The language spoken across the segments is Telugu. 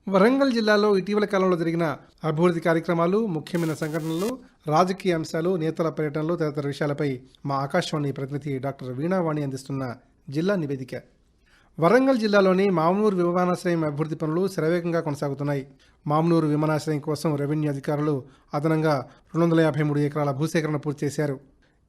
వరంగల్ జిల్లాలో ఇటీవల కాలంలో జరిగిన అభివృద్ధి కార్యక్రమాలు, ముఖ్యమైన సంఘటనలు, రాజకీయ అంశాలు, నేతల పర్యటనలు తదితర విషయాలపై మా ఆకాశవాణి ప్రతినిధి డాక్టర్ వీణావాణి అందిస్తున్న జిల్లా నివేదిక. వరంగల్ జిల్లాలోని మామునూరు విమానాశ్రయం అభివృద్ధి పనులు శరవేగంగా కొనసాగుతున్నాయి. మామునూరు విమానాశ్రయం కోసం రెవెన్యూ అధికారులు అదనంగా 253 ఎకరాల భూసేకరణ పూర్తి చేశారు.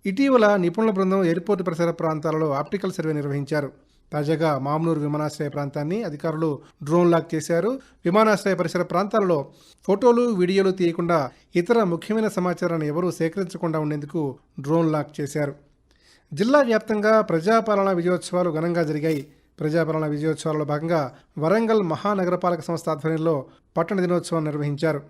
ఇటీవల నిపుణుల బృందం ఎయిర్పోర్టు పరిసర ప్రాంతాలలో ఆప్టికల్ సర్వే నిర్వహించారు. తాజాగా మామునూరు విమానాశ్రయ ప్రాంతాన్ని అధికారులు డ్రోన్ లాక్ చేశారు. విమానాశ్రయ పరిసర ప్రాంతాలలో ఫోటోలు, వీడియోలు తీయకుండా ఇతర ముఖ్యమైన సమాచారాన్ని ఎవరూ సేకరించకుండా ఉండేందుకు డ్రోన్ లాక్ చేశారు. జిల్లా వ్యాప్తంగా ప్రజాపాలనా విజయోత్సవాలు ఘనంగా జరిగాయి. ప్రజాపాలనా విజయోత్సవాలలో భాగంగా వరంగల్ మహానగరపాలక సంస్థ ఆధ్వర్యంలో పట్టణ దినోత్సవం నిర్వహించారు.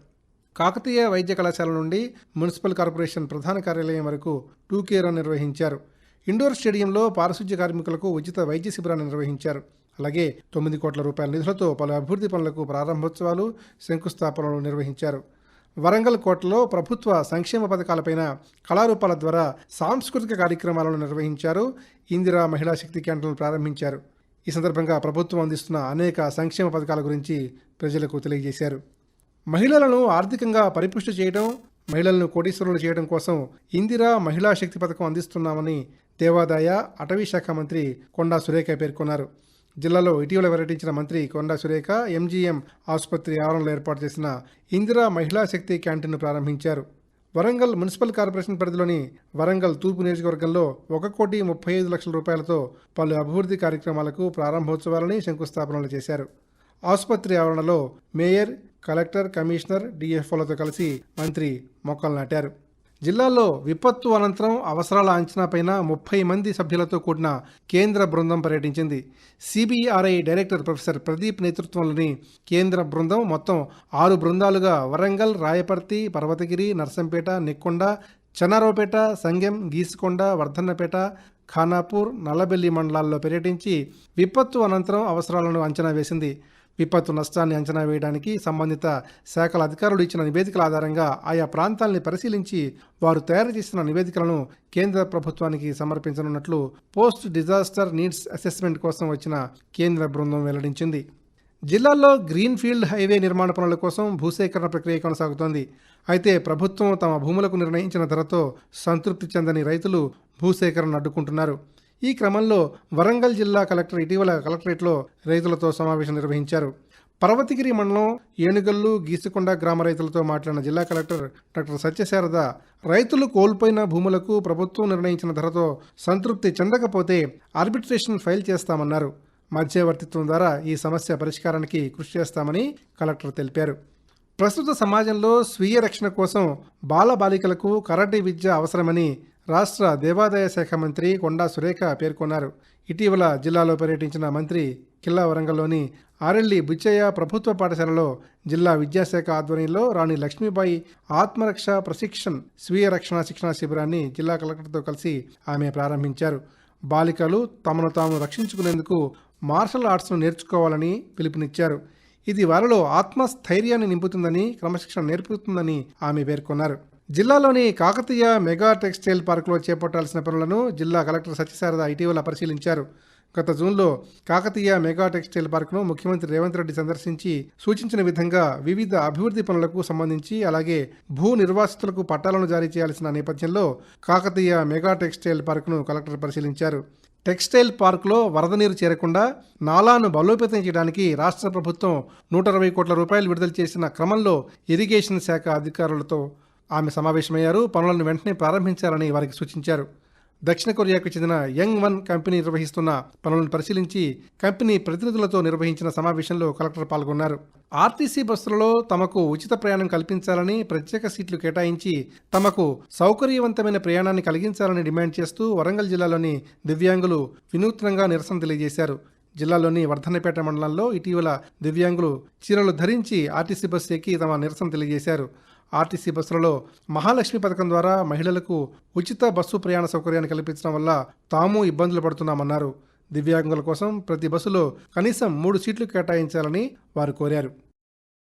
కాకతీయ వైద్య కళాశాల నుండి మున్సిపల్ కార్పొరేషన్ ప్రధాన కార్యాలయం వరకు 2K రన్ నిర్వహించారు. ఇండోర్ స్టేడియంలో పారిశుధ్య కార్మికులకు ఉచిత వైద్య శిబిరాన్ని నిర్వహించారు. అలాగే 9 కోట్ల రూపాయల నిధులతో పలు అభివృద్ధి పనులకు ప్రారంభోత్సవాలు, శంకుస్థాపనలు నిర్వహించారు. వరంగల్ కోటలో ప్రభుత్వ సంక్షేమ పథకాలపైన కళారూపాల ద్వారా సాంస్కృతిక కార్యక్రమాలను నిర్వహించారు. ఇందిరా మహిళా శక్తి క్యాంటీన్లు ప్రారంభించారు. ఈ సందర్భంగా ప్రభుత్వం అందిస్తున్న అనేక సంక్షేమ పథకాల గురించి ప్రజలకు తెలియజేశారు. మహిళలను ఆర్థికంగా పరిపుష్టి చేయడం, మహిళలను కోటీశ్వరులు చేయడం కోసం ఇందిరా మహిళా శక్తి పథకం అందిస్తున్నామని దేవాదాయ, అటవీ శాఖ మంత్రి కొండా సురేఖ పేర్కొన్నారు. జిల్లాలో ఇటీవల పర్యటించిన మంత్రి కొండా సురేఖ MGM ఆసుపత్రి ఆవరణలో ఏర్పాటు చేసిన ఇందిరా మహిళా శక్తి క్యాంటీన్ను ప్రారంభించారు. వరంగల్ మున్సిపల్ కార్పొరేషన్ పరిధిలోని వరంగల్ తూర్పు నియోజకవర్గంలో 1,35,00,000 రూపాయలతో పలు అభివృద్ధి కార్యక్రమాలకు ప్రారంభోత్సవాలని, శంకుస్థాపనలు చేశారు. ఆసుపత్రి ఆవరణలో మేయర్, కలెక్టర్, కమిషనర్, DFOలతో కలిసి మంత్రి మొక్కలు నాటారు. జిల్లాలో విపత్తు అనంతరం అవసరాల అంచనాపైన 30 మంది సభ్యులతో కూడిన కేంద్ర బృందం పర్యటించింది. CBRI డైరెక్టర్ ప్రొఫెసర్ ప్రదీప్ నేతృత్వంలోని కేంద్ర బృందం మొత్తం 6 బృందాలుగా వరంగల్, రాయపర్తి, పర్వతగిరి, నర్సంపేట, నెక్కొండ, చెన్నారావుపేట, సంగెం, గీసుకొండ, వర్ధన్నపేట, ఖానాపూర్, నల్లబెల్లి మండలాల్లో పర్యటించి విపత్తు అనంతరం అవసరాలను అంచనా వేసింది. విపత్తు నష్టాన్ని అంచనా వేయడానికి సంబంధిత శాఖల అధికారులు ఇచ్చిన నివేదికల ఆధారంగా ఆయా ప్రాంతాలని పరిశీలించి వారు తయారు చేసిన నివేదికలను కేంద్ర ప్రభుత్వానికి సమర్పించనున్నట్లు పోస్ట్ డిజాస్టర్ నీడ్స్ అసెస్మెంట్ కోసం వచ్చిన కేంద్ర బృందం వెల్లడించింది. జిల్లాలో గ్రీన్ఫీల్డ్ హైవే నిర్మాణ పనుల కోసం భూసేకరణ ప్రక్రియ కొనసాగుతోంది. అయితే ప్రభుత్వం తమ భూములకు నిర్ణయించిన ధరతో సంతృప్తి చెందని రైతులు భూసేకరణ అడ్డుకుంటున్నారు. ఈ క్రమంలో వరంగల్ జిల్లా కలెక్టర్ ఇటీవల కలెక్టరేట్లో రైతులతో సమావేశం నిర్వహించారు. పర్వతగిరి మండలం ఏనుగల్లు, గీసుకొండ గ్రామ రైతులతో మాట్లాడిన జిల్లా కలెక్టర్ డాక్టర్ సత్యశారద రైతులు కోల్పోయిన భూములకు ప్రభుత్వం నిర్ణయించిన ధరతో సంతృప్తి చెందకపోతే ఆర్బిట్రేషన్ ఫైల్ చేస్తామన్నారు. మధ్యవర్తిత్వం ద్వారా ఈ సమస్య పరిష్కారానికి కృషి చేస్తామని కలెక్టర్ తెలిపారు. ప్రస్తుత సమాజంలో స్వీయ రక్షణ కోసం బాలబాలికలకు కరాటే విద్య అవసరమని రాష్ట్ర దేవాదాయ శాఖ మంత్రి కొండా సురేఖ పేర్కొన్నారు. ఇటీవల జిల్లాలో పర్యటించిన మంత్రి కిల్లా వరంగల్లోని ఆరెల్లి బుచ్చయ్య ప్రభుత్వ పాఠశాలలో జిల్లా విద్యాశాఖ ఆధ్వర్యంలో రాణి లక్ష్మీబాయి ఆత్మరక్ష ప్రశిక్షణ్ స్వీయ రక్షణ శిక్షణ శిబిరాన్ని జిల్లా కలెక్టర్తో కలిసి ఆమె ప్రారంభించారు. బాలికలు తమను తాము రక్షించుకునేందుకు మార్షల్ ఆర్ట్స్ను నేర్చుకోవాలని పిలుపునిచ్చారు. ఇది వారిలో ఆత్మస్థైర్యాన్ని నింపుతుందని, క్రమశిక్షణ నేర్పుతుందని ఆమె పేర్కొన్నారు. జిల్లాలోని కాకతీయ మెగా టెక్స్టైల్ పార్కులో చేపట్టాల్సిన పనులను జిల్లా కలెక్టర్ సత్యశారద ఇటీవల పరిశీలించారు. గత జూన్లో కాకతీయ మెగా టెక్స్టైల్ పార్కును ముఖ్యమంత్రి రేవంత్ రెడ్డి సందర్శించి సూచించిన విధంగా వివిధ అభివృద్ధి పనులకు సంబంధించి, అలాగే భూ నిర్వాసితులకు పట్టాలను జారీ చేయాల్సిన నేపథ్యంలో కాకతీయ మెగా టెక్స్టైల్ పార్కును కలెక్టర్ పరిశీలించారు. టెక్స్టైల్ పార్కులో వరద నీరు చేరకుండా నాలాను బలోపేతం చేయడానికి రాష్ట్ర ప్రభుత్వం 120 కోట్ల రూపాయలు విడుదల చేసిన క్రమంలో ఇరిగేషన్ శాఖ అధికారులతో ఆమె సమావేశమయ్యారు. పనులను వెంటనే ప్రారంభించాలని వారికి సూచించారు. దక్షిణ కొరియాకు చెందిన యంగ్1 కంపెనీ నిర్వహిస్తున్న పనులను పరిశీలించి కంపెనీ ప్రతినిధులతో నిర్వహించిన సమావేశంలో కలెక్టర్ పాల్గొన్నారు. ఆర్టీసీ బస్సులలో తమకు ఉచిత ప్రయాణం కల్పించాలని, ప్రత్యేక సీట్లు కేటాయించి తమకు సౌకర్యవంతమైన ప్రయాణాన్ని కలిగించాలని డిమాండ్ చేస్తూ వరంగల్ జిల్లాలోని దివ్యాంగులు వినూత్నంగా నిరసన తెలియజేశారు. జిల్లాలోని వర్ధన్నపేట మండలంలో ఇటీవల దివ్యాంగులు చీరలు ధరించి ఆర్టీసీ బస్సు ఎక్కి తమ నిరసన తెలియజేశారు. ఆర్టీసీ బస్సులలో మహాలక్ష్మి పథకం ద్వారా మహిళలకు ఉచిత బస్సు ప్రయాణ సౌకర్యాన్ని కల్పించడం వల్ల తాము ఇబ్బందులు పడుతున్నామన్నారు. దివ్యాంగుల కోసం ప్రతి బస్సులో కనీసం 3 సీట్లు కేటాయించాలని వారు కోరారు.